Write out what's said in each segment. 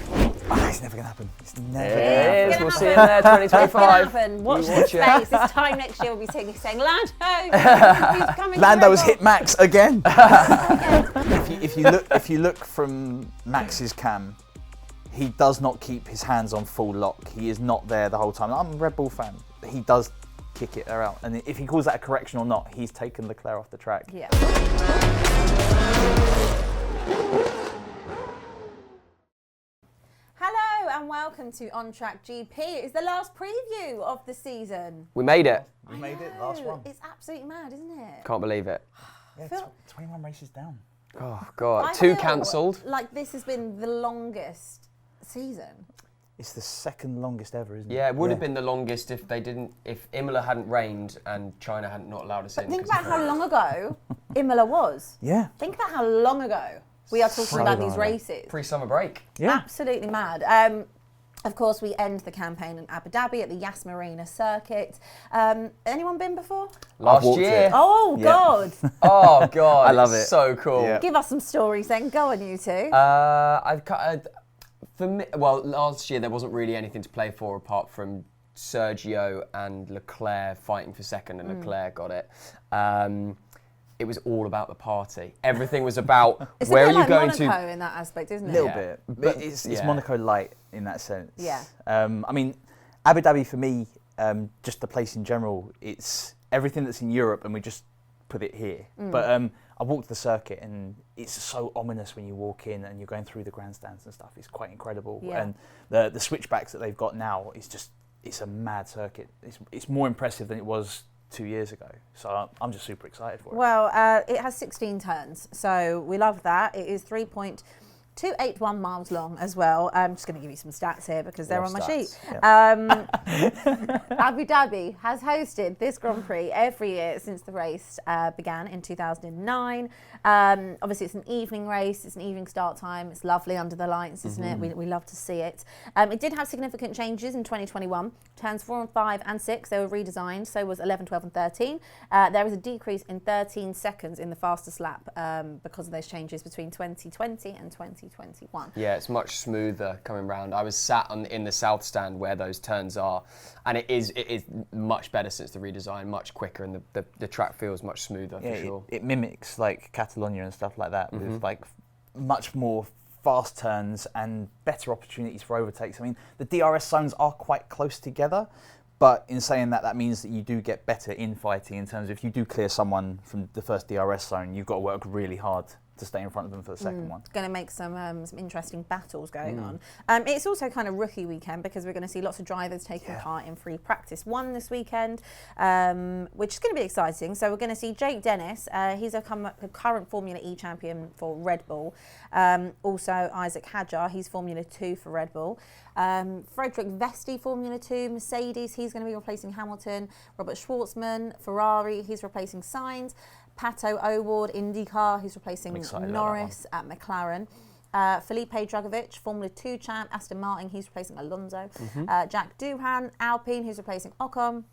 It's never going to happen. It's never going to It is. happen. We'll see you there, 2025. It's going to happen. Watch this space. This time next year we'll be saying, Lando, he's coming. Lando has hit Max again. if you look from Max's cam, he does not keep his hands on full lock. He is not there the whole time. I'm a Red Bull fan. He does kick it out. And if he calls that a correction or not, he's taken Leclerc off the track. Yeah. Hello and welcome to On Track GP. It's the last preview of the season. We made it. We made it, last one. It's absolutely mad, isn't it? Can't believe it. Yeah, 21 races down. Oh, God. I 2 feel cancelled. Like this has been the longest season. It's the second longest ever, isn't it? Yeah, it would have been the longest if Imola hadn't rained and China hadn't not allowed us in. Think about how long ago Imola was. Yeah. Think about how long ago we are talking about these races. Pre-summer break. Yeah. Absolutely mad. Of course, we end the campaign in Abu Dhabi at the Yas Marina circuit. Anyone been before? Last year. Oh, Yeah. God. Oh, God. I love it's it. So cool. Yeah. Give us some stories then. Go on, you two. For me, well, last year there wasn't really anything to play for apart from Sergio and Leclerc fighting for second, and Leclerc got it. It was all about the party. Everything was about It's where a are bit you like going Monaco to. in that aspect, isn't A it? little Yeah. bit. But But it's yeah. Monaco light in that sense. Yeah. I mean, Abu Dhabi for me, just the place in general, it's everything that's in Europe and we just put it here. But I walked the circuit and it's so ominous when you walk in and you're going through the grandstands and stuff. It's quite incredible. Yeah. And the switchbacks that they've got now, it's a mad circuit. It's more impressive than it was 2 years ago. So I'm just super excited for it. Well, it has 16 turns, so we love that. It is 3.281 miles long as well. I'm just going to give you some stats here because they're Love on my stats, sheet. yeah. Abu Dhabi has hosted this Grand Prix every year since the race began in 2009. Obviously, it's an evening race. It's an evening start time. It's lovely under the lights, isn't it? We love to see it. It did have significant changes in 2021. Turns 4 and 5 and 6, they were redesigned. So was 11, 12 and 13. There was a decrease in 13 seconds in the fastest lap because of those changes between 2020 and 2021. Yeah, it's much smoother coming round. I was sat in the south stand where those turns are, and it is much better since the redesign, much quicker, and the track feels much smoother for sure. It mimics like Catalonia and stuff like that with like much more fast turns and better opportunities for overtakes. I mean, the DRS zones are quite close together, but in saying that, that means that you do get better infighting in terms of if you do clear someone from the first DRS zone, you've got to work really hard to stay in front of them for the second one. It's going to make some interesting battles going on. It's also kind of rookie weekend because we're going to see lots of drivers taking part in free practice 1 this weekend, which is going to be exciting. So we're going to see Jake Dennis. He's a current Formula E champion for Red Bull. Also Isaac Hadjar, he's Formula 2 for Red Bull. Frederick Vesti, Formula 2, Mercedes, he's going to be replacing Hamilton. Robert Schwartzman, Ferrari, he's replacing Sainz. Pato O'Ward, IndyCar, he's replacing Norris at McLaren. Felipe Drugovich, Formula 2 champ, Aston Martin, he's replacing Alonso. Jack Doohan, Alpine, he's replacing Ocon.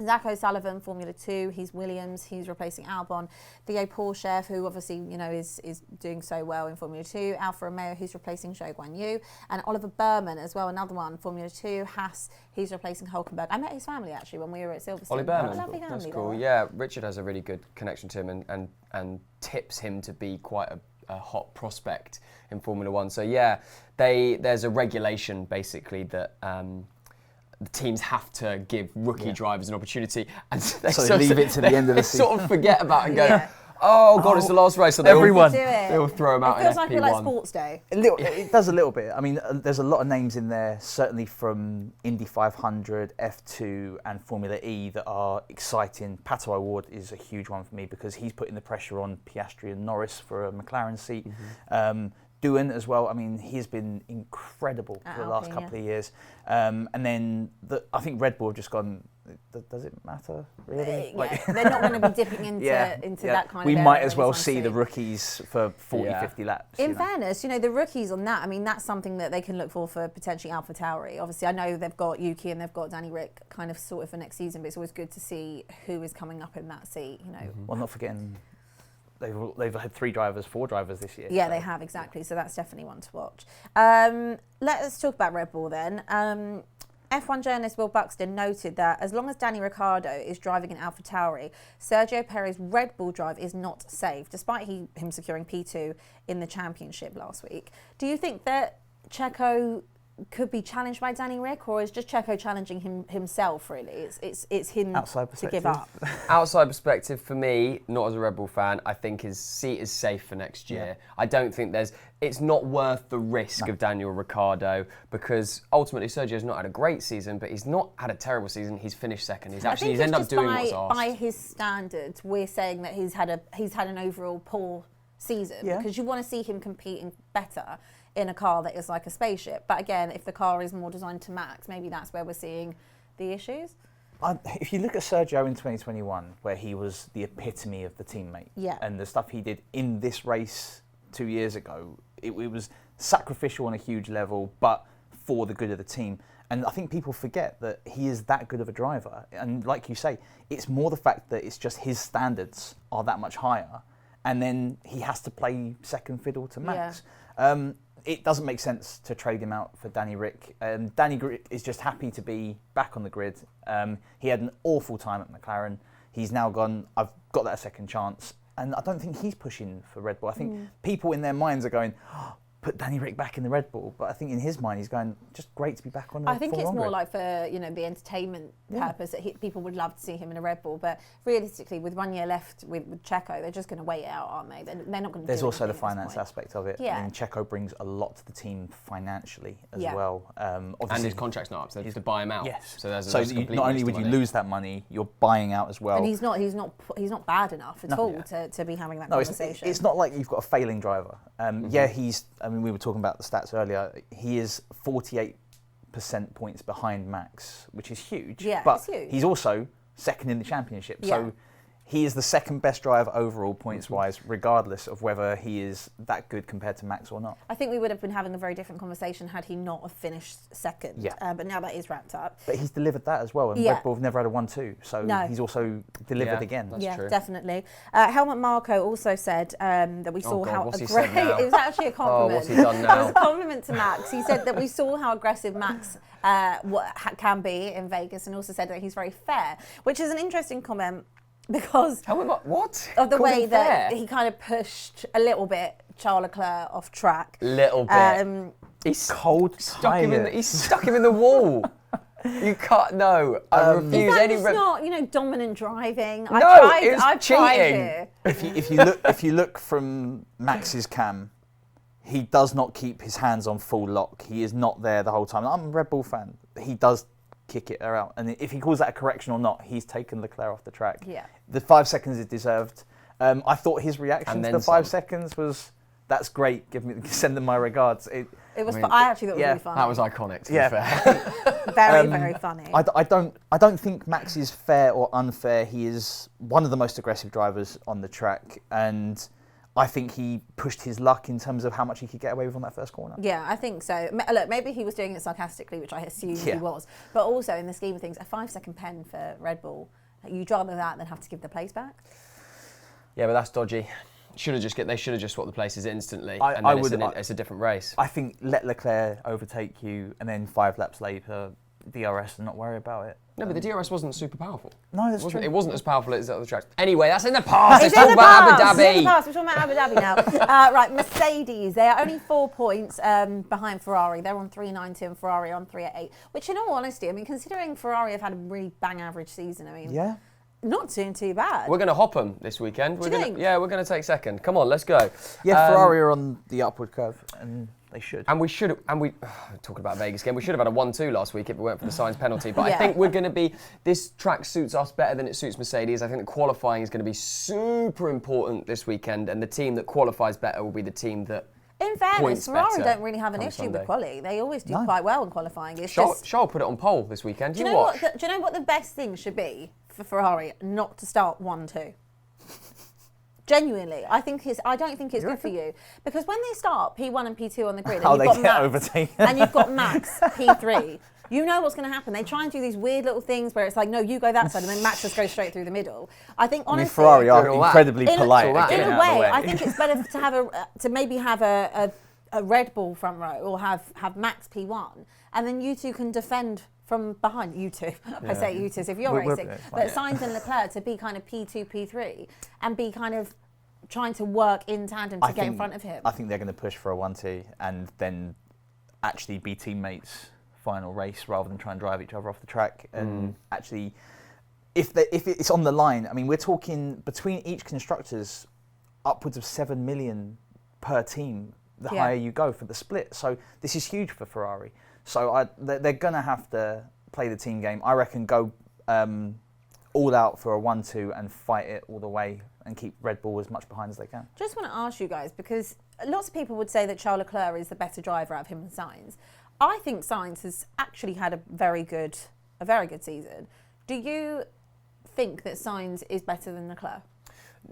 Zach O'Sullivan, Formula 2, he's Williams, he's replacing Albon. Theo Porchef, who obviously, is doing so well in Formula 2. Alfa Romeo, he's replacing Zhou Guan Yu. And Oliver Berman as well, another one, Formula 2. Haas, he's replacing Hulkenberg. I met his family actually when we were at Silverstone. Ollie Berman, Lovely family. that's cool. there. Yeah, Richard has a really good connection to him and tips him to be quite a hot prospect in Formula 1. So yeah, there's a regulation basically that the teams have to give rookie drivers an opportunity, and So they leave it to the end of the season. Sort of forget about it and go, oh God, it's the last race. So Everyone. they will throw them out It feels in like FP1. we're like sports day. It does a little bit. I mean, there's a lot of names in there, certainly from Indy 500, F2 and Formula E that are exciting. Pato O'Ward is a huge one for me because he's putting the pressure on Piastri and Norris for a McLaren seat. Doohan as well. I mean, he's been incredible for the last couple of years. And then I think Red Bull have just gone, does it matter really? They're not going to be dipping into that kind of We area might as well anytime see the soon. rookies for 40, 50 laps. In fairness, the rookies on that, I mean, that's something that they can look for potentially AlphaTauri. Obviously, I know they've got Yuki and they've got Danny Rick kind of sorted for next season, but it's always good to see who is coming up in that seat, Well, not forgetting they've had 3 drivers, 4 drivers this year. Yeah, so. they have, exactly. So that's definitely one to watch. Let's talk about Red Bull then. F1 journalist Will Buxton noted that as long as Danny Ricciardo is driving in AlphaTauri, Sergio Perez's Red Bull drive is not safe, despite him securing P2 in the championship last week. Do you think that Checo could be challenged by Danny Rick, or is just Checo challenging himself, really? It's him to give up. Outside perspective, for me, not as a Red Bull fan, I think his seat is safe for next year. Yeah. I don't think it's not worth the risk of Daniel Ricciardo, because ultimately Sergio's not had a great season, but he's not had a terrible season. He's finished second. He's ended up doing what's asked. By his standards, we're saying that he's had an overall poor season, because you want to see him competing better in a car that is like a spaceship. But again, if the car is more designed to max, maybe that's where we're seeing the issues. If you look at Sergio in 2021, where he was the epitome of the teammate, and the stuff he did in this race 2 years ago, it was sacrificial on a huge level, but for the good of the team. And I think people forget that he is that good of a driver. And like you say, it's more the fact that it's just his standards are that much higher, and then he has to play second fiddle to Max. It doesn't make sense to trade him out for Danny Rick. Danny Rick is just happy to be back on the grid. He had an awful time at McLaren. He's now gone, I've got that second chance. And I don't think he's pushing for Red Bull. I think people in their minds are going, put Danny Rick back in the Red Bull. But I think in his mind, he's going, just great to be back on the I think Formula it's more grid. like for, the entertainment purpose that people would love to see him in a Red Bull. But realistically, with 1 year left with Checo, they're just going to wait it out, aren't they? They're not going to There's do also the anything at this finance point. aspect of it. Yeah. I mean, Checo brings a lot to the team financially as well. And his contract's not up, so they have to buy him out. Yes. So there's not only would you lose that money, you're buying out as well. And he's not bad enough at all to be having that conversation. It's not like you've got a failing driver. We were talking about the stats earlier. He is 48% points behind Max, which is huge. Yeah, but it's huge. He's also second in the championship. Yeah. So he is the second best driver overall points-wise, regardless of whether he is that good compared to Max or not. I think we would have been having a very different conversation had he not have finished second. Yeah. But now that is wrapped up. But he's delivered that as well, and Red Bull have never had a 1-2, so he's also delivered again. That's true. Definitely. Helmut Marko also said that we saw what's he said now? It was actually a compliment. What's he done now? It was a compliment to Max. He said that we saw how aggressive Max can be in Vegas, and also said that he's very fair, which is an interesting comment. Because what? Of the Called way him that fair? he kind of pushed a little bit Charles Leclerc off track. Little bit. He's cold. He's stuck him in the wall. You can't. No, I refuse Is that any. just not dominant driving? It's cheating. tried here. If you look from Max's cam, he does not keep his hands on full lock. He is not there the whole time. I'm a Red Bull fan. He does kick it around, and if he calls that a correction or not, he's taken Leclerc off the track. Yeah. The 5 seconds is deserved. I thought his reaction to the 5 some. seconds was, "That's great. Send them my regards." It was. I actually thought it was really funny. That was iconic. To be fair. very, very funny. I don't think Max is fair or unfair. He is one of the most aggressive drivers on the track, and I think he pushed his luck in terms of how much he could get away with on that first corner. Yeah, I think so. Look, maybe he was doing it sarcastically, which I assume he was. But also, in the scheme of things, a 5-second pen for Red Bull, you'd rather that than have to give the place back. Yeah, but that's dodgy. They should have just swapped the places instantly, it's a different race. I think let Leclerc overtake you, and then 5 laps later, DRS and not worry about it. No, but the DRS wasn't super powerful. No, that's true. It wasn't as powerful as the other tracks. Anyway, that's in the past. It's Let's talk about Abu It's in the Dhabi. past. We're talking about Abu Dhabi now. Right, Mercedes. They are only 4 points behind Ferrari. They're on 3.90 and Ferrari on 3.8. Which, in all honesty, I mean, considering Ferrari have had a really bang average season, I mean, not doing too bad. We're going to hop them this weekend. Do you think? Yeah, we're going to take second. Come on, let's go. Yeah, Ferrari are on the upward curve, and they should. And we talking about Vegas again, we should have had a 1-2 last week if it weren't for the Sainz penalty. But I think we're going to be, this track suits us better than it suits Mercedes. I think the qualifying is going to be super important this weekend, and the team that qualifies better will be the team that in fairness, Ferrari better don't really have an come issue Sunday. with quali. They always do quite well in qualifying. It's Charles put it on pole this weekend. Do you know what the best thing should be for Ferrari? Not to start 1-2. Genuinely, I don't think it's good for you, because when they start P1 and P2 on the grid, and you've got Max, overtaken, and you've got Max P3, You know what's going to happen. They try and do these weird little things where it's like, no, you go that side, and then Max just goes straight through the middle. I think honestly, Ferrari are incredibly polite. In a way, I think it's better to have maybe have a Red Bull front row, or have Max P1, and then you two can defend from behind. You two, I say you two. So if you're racing, but Sainz and Leclerc to be kind of P2, P3, and be kind of trying to work in tandem to get in front of him. I think they're going to push for a 1-2 and then actually be teammates final race rather than try and drive each other off the track. And actually, if it's on the line, I mean, we're talking between each constructors upwards of 7 million per team the higher you go for the split. So this is huge for Ferrari. So they're going to have to play the team game. I reckon go all out for a 1-2 and fight it all the way and keep Red Bull as much behind as they can. Just want to ask you guys, because lots of people would say that Charles Leclerc is the better driver out of him and Sainz. I think Sainz has actually had a very good season. Do you think that Sainz is better than Leclerc?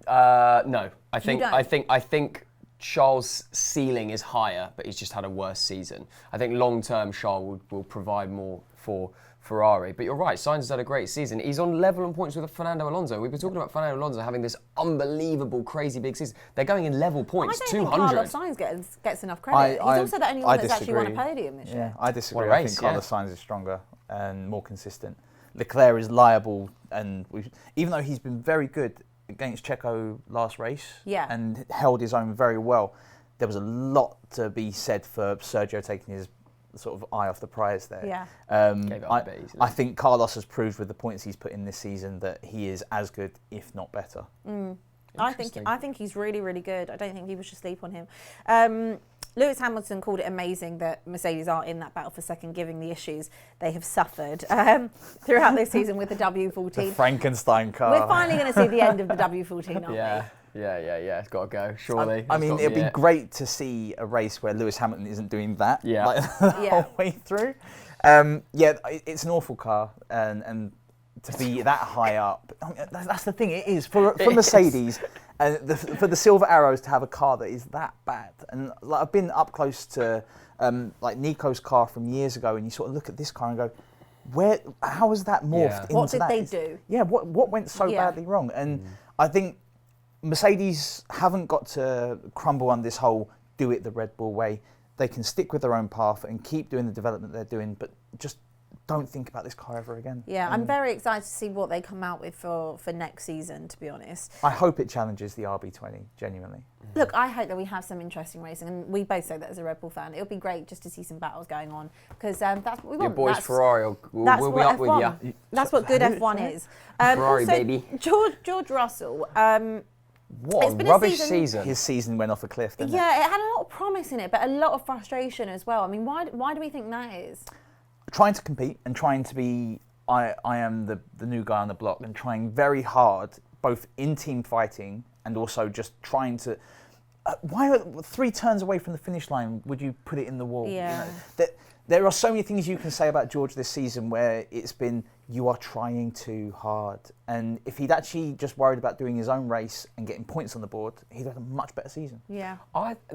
No, I think Charles' ceiling is higher, but he's just had a worse season. I think long term Charles will provide more for Ferrari. But you're right, Sainz has had a great season. He's on level on points with Fernando Alonso. We've been talking about Fernando Alonso having this unbelievable, crazy big season. They're going in level points, I don't 200. think Carlos Sainz gets enough credit. He's also the only one that's actually won a podium this year. I disagree. I think Carlos Sainz is stronger and more consistent. Leclerc is liable, and even though he's been very good against Checo last race and held his own very well, there was a lot to be said for Sergio taking his sort of eye off the prize there. Yeah. I think Carlos has proved with the points he's put in this season that he is as good, if not better. I think he's really, really good. I don't think people should sleep on him. Lewis Hamilton called it amazing that Mercedes aren't in that battle for second, given the issues they have suffered throughout this season with the W14. The Frankenstein car. We're finally going to see the end of the W14, aren't we? Yeah. It's got to go, surely. I mean, it'd be great to see a race where Lewis Hamilton isn't doing that the whole way through. It's an awful car, and to be that high up, I mean, that's the thing. It is for Mercedes, and for the Silver Arrows to have a car that is that bad. And I've been up close to like Nico's car from years ago, and you sort of look at this car and go, how has that morphed into that? What did they do? Yeah, what went so badly wrong? And I think Mercedes haven't got to crumble on this whole do it the Red Bull way. They can stick with their own path and keep doing the development they're doing, but just don't think about this car ever again. Yeah, I'm very excited to see what they come out with for next season, to be honest. I hope it challenges the RB20, genuinely. Look, I hope that we have some interesting racing, and we both say that as a Red Bull fan. It'll be great just to see some battles going on, because that's what we want. Your boys Ferrari will be up with you. That's what good F1 is. Ferrari, baby. George Russell. What a rubbish season. His season went off a cliff, didn't it? Yeah, it had a lot of promise in it, but a lot of frustration as well. I mean, why do we think that is? Trying to compete and trying to be, I am the new guy on the block, and trying very hard, both in team fighting and also just trying to. Why 3 turns away from the finish line would you put it in the wall? Yeah. You know, there are so many things you can say about George this season where it's been, you are trying too hard. And if he'd actually just worried about doing his own race and getting points on the board, he'd have a much better season. Yeah.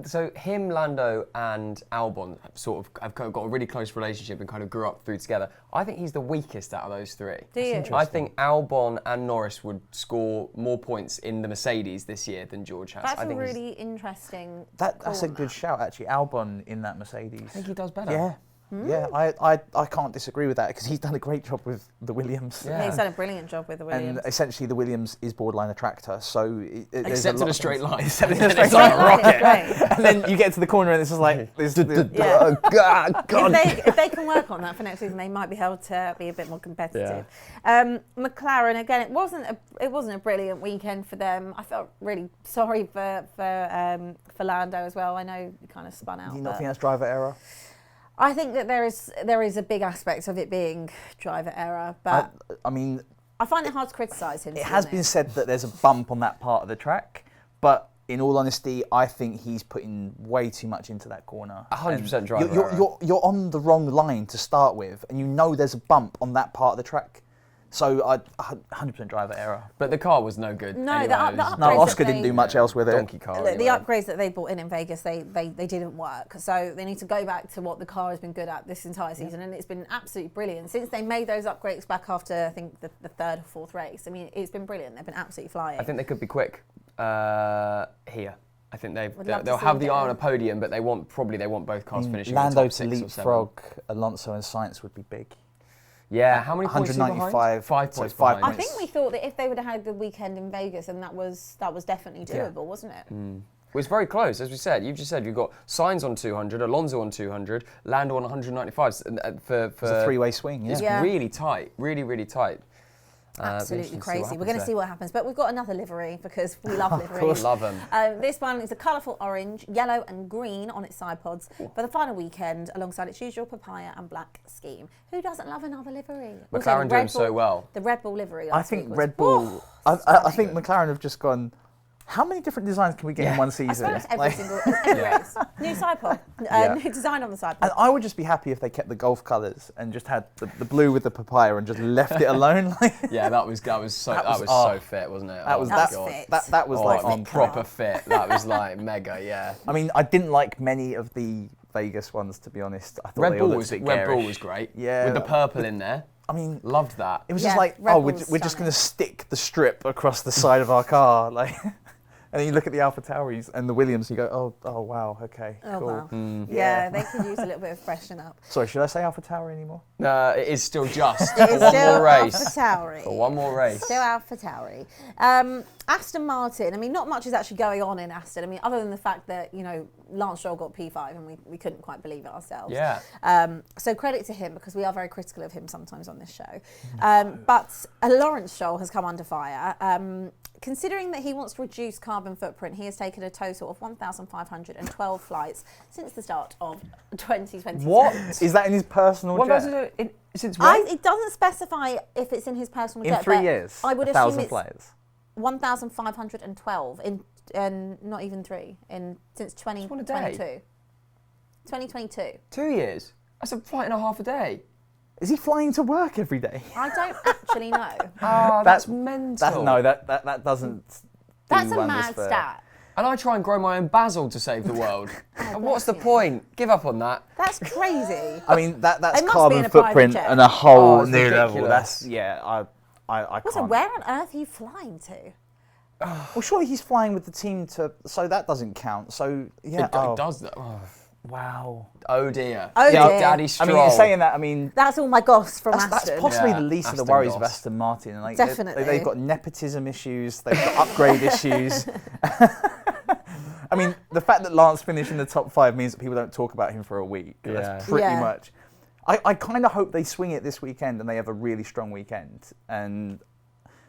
So him, Lando and Albon sort of have got a really close relationship and kind of grew up through together. I think he's the weakest out of those 3. Do you? I think Albon and Norris would score more points in the Mercedes this year than George has. That's a really interesting That's a good shout, actually. Albon in that Mercedes. I think he does better. Yeah. Yeah, I can't disagree with that, because he's done a great job with the Williams. Yeah, he's done a brilliant job with the Williams. And essentially the Williams is borderline a tractor, so... Except in a straight line. Except in a straight line. Rocket. And then you get to the corner and it's just like... God. If they can work on that for next season, they might be able to be a bit more competitive. McLaren, again, it wasn't a brilliant weekend for them. I felt really sorry for Lando as well. I know he kind of spun out. Do you not think that's driver error? I think that there is a big aspect of it being driver error, but I mean, I find it hard to criticise him. It has been said that there's a bump on that part of the track, but in all honesty, I think he's putting way too much into that corner. 100% driver error. You're on the wrong line to start with, and you know there's a bump on that part of the track. So I 100% driver error. But the car was no good. No, anyway. the It was upgrades No, that Oscar they- didn't do much else with it. donkey car. The anyway. upgrades that they brought in Vegas, they didn't work. So they need to go back to what the car has been good at this entire season, and it's been absolutely brilliant since they made those upgrades back after I think the third or fourth race. I mean, it's been brilliant. They've been absolutely flying. I think they could be quick here. I think Would love to they'll see have them the eye get on a in. podium, but they want both cars finishing in the Lando top to 6 or 7. leapfrog Alonso and Sainz would be big. Yeah, how many points? 195, 5 so points. it's 5 behind. I think we thought that if they would have had a good weekend in Vegas, and that was definitely doable, wasn't it? Well, it's very close, as we said. You've just said you've got Sainz on 200, Alonso on 200, Lando on 195 for It's a three-way swing, yeah. It's Yeah. really tight, really tight. Absolutely crazy. We're going to see what happens. But we've got another livery because we love liveries. Love them. This one is a colourful orange, yellow and green on its side pods for the final weekend alongside its usual papaya and black scheme. Who doesn't love another livery? Also, McLaren the doing Red so Bull- well. The Red Bull livery. I last think week was- Red Bull. I think McLaren have just gone. How many different designs can we get in one I season? swear it's every Like- single every race. New side pod, new design on the side pod. And I would just be happy if they kept the Golf colours and just had the blue with the papaya and just left it alone. Like, Yeah, that was That so was- fit, wasn't it? that was That's God. fit. that was Oh, like like on proper point. fit. That was like mega, yeah. I mean, I didn't like many of the Vegas ones, to be honest. I thought they all looked a bit Red Bull garish. was great. Yeah. With the purple in there. I mean, Loved that. it was Yeah, just like, Red oh, we're Bull's just going to stunning. stick the strip across the side of our car, like. And then you look at the Alpha Tauris and the Williams, and you go, oh wow, okay, Oh, cool. wow. Yeah, they could use a little bit of freshen up. Sorry, should I say Alpha Tauri anymore? It is still just It for is one still more race. Alpha Tauri. For one more race. Still Alpha Tauri. Aston Martin, I mean, not much is actually going on in Aston. I mean, other than the fact that, Lance Stroll got P5 and we couldn't quite believe it ourselves. Yeah. So credit to him because we are very critical of him sometimes on this show. But Lawrence Stroll has come under fire. Considering that he wants to reduce carbon footprint, he has taken a total of 1,512 flights since the start of 2022. What? Is that in his personal What jet? about since when? It doesn't specify if it's in his personal In jet. 3 but years? I would 1,000 assume it's flights. 1,512 in not even 3 since one a 2022. day. 2022. 2 years. That's a flight and a half a day. Is he flying to work every day? I don't actually know. Oh, that's mental. That doesn't. That's do a wonders mad for- stat. And I try and grow my own basil to save the world. And what's the bless you. point? Give up on that. That's crazy. I mean, that's It must be in carbon a private footprint jet. and a whole Oh, it's new level. ridiculous. That's I Also, can't. where on earth are you flying to? Well, surely he's flying with the team so that doesn't count. So yeah. It does that. Wow. Oh dear. Oh Yeah, dear. Daddy I Stroll. mean, saying that, I mean, That's all my goss from that's Aston. possibly Yeah, the least of the Aston worries of goss. Aston Martin. Like, Definitely. They've got nepotism issues. They've got upgrade issues. I mean, the fact that Lance finished in the top 5 means that people don't talk about him for a week. Yeah. That's pretty Yeah. much. I kind of hope they swing it this weekend and they have a really strong weekend. And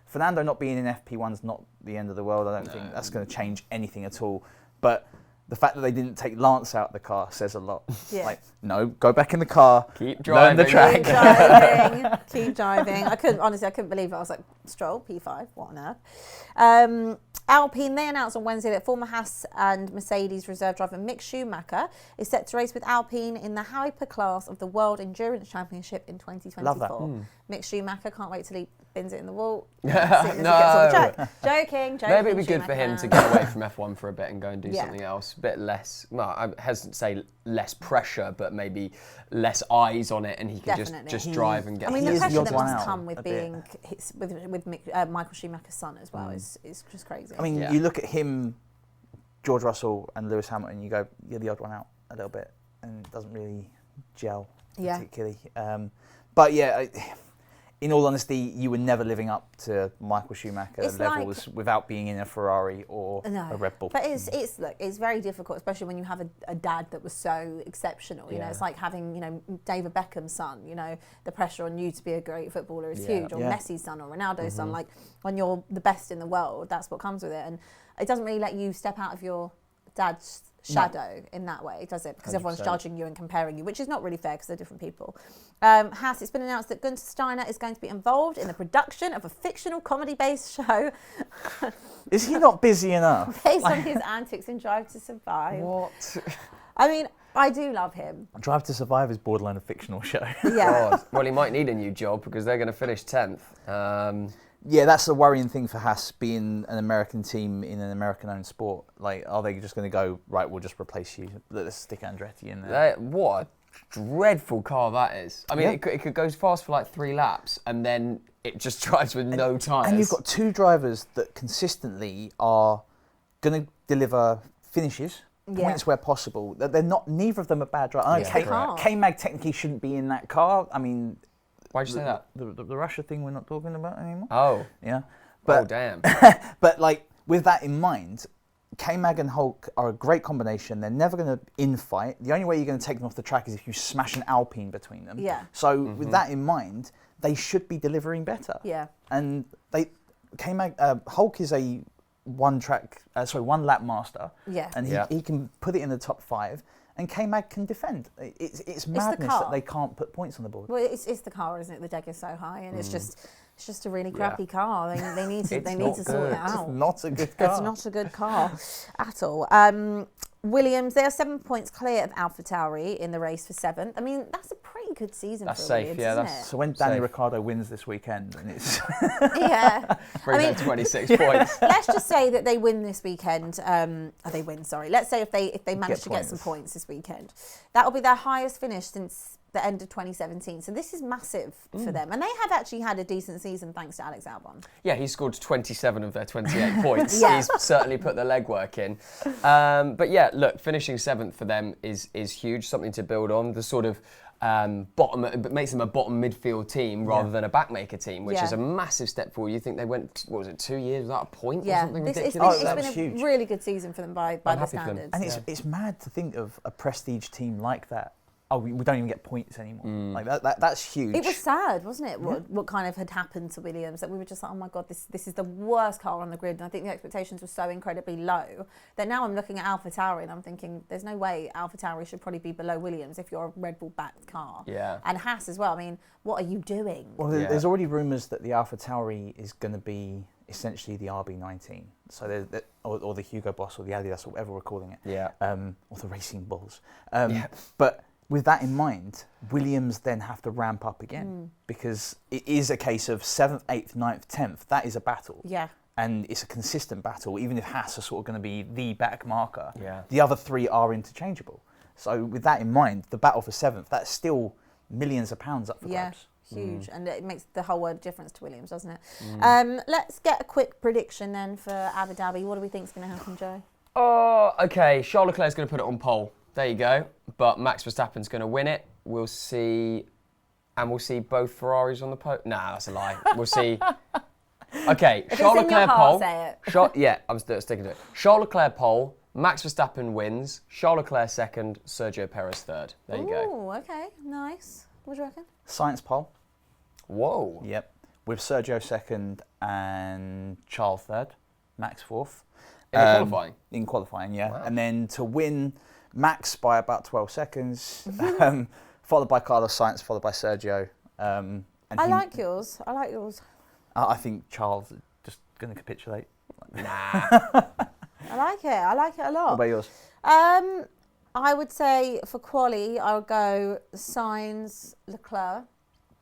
Fernando not being in FP1's not the end of the world. I don't think that's going to change anything at all. But the fact that they didn't take Lance out of the car says a lot. Yeah. Like, no, go back in the car. Keep Learn the driving. track. Keep driving. I couldn't believe it. I was like, Stroll, P5, what on earth? Alpine, they announced on Wednesday that former Haas and Mercedes reserve driver Mick Schumacher is set to race with Alpine in the Hyper class of the World Endurance Championship in 2024. Love that. Mick Schumacher, can't wait till he bins it in the wall. No. Joking. Maybe it'd be good for him to get away from F1 for a bit and go and do Yeah. something else. A bit less, well, I hesitate to say less pressure, but maybe less eyes on it and he can Definitely. just drive and get I mean, He the is the pressure odd that one must out come with a bit. being with Michael Schumacher's son as well is just crazy. I mean, Yeah. you look at him, George Russell and Lewis Hamilton, you go, you're the odd one out a little bit, and it doesn't really gel particularly. But yeah, in all honesty, you were never living up to Michael Schumacher It's levels without being in a Ferrari or a Red Bull. But it's very difficult, especially when you have a dad that was so exceptional. You know, Yeah. it's like having David Beckham's son. You know, the pressure on you to be a great footballer is Yeah. huge. Or Yeah. Messi's son or Ronaldo's son. Like when you're the best in the world, that's what comes with it, and it doesn't really let you step out of your dad's shadow in that way, does it? Because everyone's 100%. judging you and comparing you, which is not really fair because they're different people. Haas, it's been announced that Gunther Steiner is going to be involved in the production of a fictional comedy-based show Is he not busy enough? based on his antics in Drive to Survive. What? I mean, I do love him. Drive to Survive is borderline a fictional show. Yeah. God. Well, he might need a new job because they're going to finish 10th. Yeah, that's the worrying thing for Haas being an American team in an American-owned sport. Like, are they just going to go, right, we'll just replace you. Let's stick Andretti in there. What a dreadful car that is. I mean, it could go fast for like 3 laps and then it just drives with no tyres. And you've got 2 drivers that consistently are going to deliver finishes, points where possible. They're not. Neither of them are bad drivers. K-Mag technically shouldn't be in that car. I mean... Why'd you say that? The Russia thing we're not talking about anymore. Oh. Yeah. But, oh, damn. But, like, with that in mind, K-Mag and Hulk are a great combination. They're never going to infight. The only way you're going to take them off the track is if you smash an Alpine between them. Yeah. So, with that in mind, they should be delivering better. Yeah. And Hulk is a one lap master. Yeah. And he can put it in the top 5. And K-Mag can defend. It's madness that they can't put points on the board. Well, it's the car, isn't it? The deck is so high, and it's just a really crappy car. They need to sort it out. It's not a good car. It's not a good car at all. Williams, they are 7 points clear of AlphaTauri in the race for 7th. I mean, that's a pretty good season for Williams, isn't it? So when Danny Ricciardo wins this weekend, and it's brings out 26 points. Let's just say that they win this weekend. They win. Sorry. Let's say if they manage to get some points this weekend, that will be their highest finish since the end of 2017. So this is massive for them, and they have actually had a decent season thanks to Alex Albon. Yeah, he scored 27 of their 28 points. He's certainly put the legwork in. But yeah, look, finishing 7th for them is huge, something to build on. The sort of bottom makes them a bottom midfield team rather than a backmaker team, which is a massive step forward. You think they went, what was it, 2 years without a point or something ridiculous? It's been a really good season for them by the standards. And it's mad to think of a prestige team like that. Oh, we don't even get points anymore. Like that's huge. It was sad, wasn't it? What kind of had happened to Williams, that we were just like, oh my God, this is the worst car on the grid. And I think the expectations were so incredibly low that now I'm looking at AlphaTauri and I'm thinking, there's no way AlphaTauri should probably be below Williams if you're a Red Bull backed car. Yeah. And Haas as well. I mean, what are you doing? Well, there's already rumours that the AlphaTauri is going to be essentially the RB19. So or the Hugo Boss or the Adidas or whatever we're calling it. Yeah. Or the Racing Bulls. But with that in mind, Williams then have to ramp up again because it is a case of 7th, 8th, 9th, 10th. That is a battle. Yeah. And it's a consistent battle, even if Haas are sort of going to be the back marker. Yeah. The other 3 are interchangeable. So with that in mind, the battle for 7th, that's still millions of pounds up for grabs. Huge, and it makes the whole world difference to Williams, doesn't it? Let's get a quick prediction then for Abu Dhabi. What do we think is going to happen, Joe? Oh, okay. Charles Leclerc's going to put it on pole. There you go. But Max Verstappen's going to win it. We'll see both Ferraris on the pole. Nah, that's a lie. We'll see. Okay, Charles Leclerc pole. Say it. I'm sticking to it. Charles Leclerc pole. Max Verstappen wins. Charles Leclerc 2nd. Sergio Perez 3rd. There you go. Oh, okay, nice. What do you reckon? Science pole. Whoa. Yep. With Sergio 2nd and Charles 3rd. Max 4th. In qualifying? In qualifying, yeah. Wow. And then to win, Max by about 12 seconds, followed by Carlos Sainz, followed by Sergio. I like yours. I think Charles is just going to capitulate. Nah. I like it a lot. What about yours? I would say for quali, I would go Sainz, Leclerc,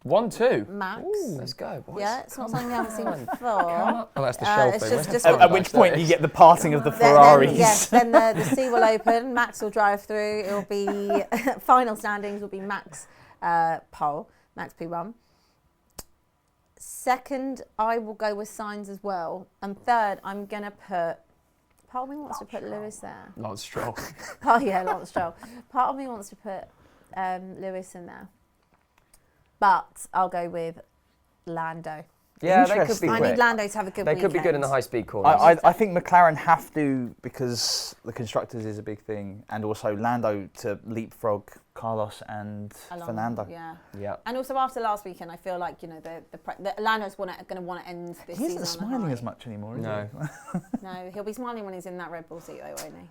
1-2. Max. Ooh, let's go, boys. Yeah, it's not something I haven't seen before. Oh, that's the shell it's thing. just At which point you get the parting of the Ferraris. Then the sea will open, Max will drive through, it'll be, final standings will be Max pole, Max P1. 2nd, I will go with Sainz as well. And 3rd, I'm going to put, part of me wants to put Lewis there. Lance Stroll. Lance Stroll. Part of me wants to put Lewis in there. But I'll go with Lando. Yeah, they could be I quick. need Lando to have a good weekend. They could be good in the high-speed corner. I think McLaren have to, because the constructors is a big thing, and also Lando to leapfrog Carlos and Fernando. Yeah. And also after last weekend, I feel like the Lando's going to want to end this season. He isn't smiling as much anymore, is he? No, he'll be smiling when he's in that Red Bull seat, though, won't he?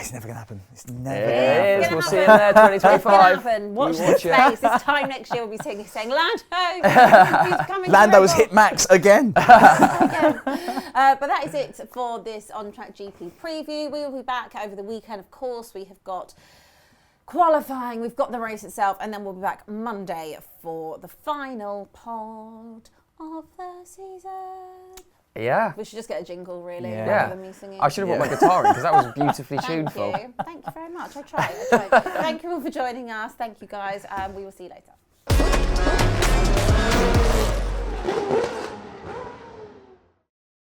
It's never going to happen. It's never going to happen. We'll see him there, 2025. It's going to happen. Watch this space. This time next year, we'll be saying, Lando, he's coming. Lando has hit Max again. But that is it for this On Track GP preview. We will be back over the weekend, of course. We have got qualifying, we've got the race itself, and then we'll be back Monday for the final pod of the season. Yeah. We should just get a jingle, really, Yeah. rather than me singing. I should have brought my guitar in because that was beautifully tuneful. Thank you very much. I tried. Thank you all for joining us. Thank you, guys. We will see you later.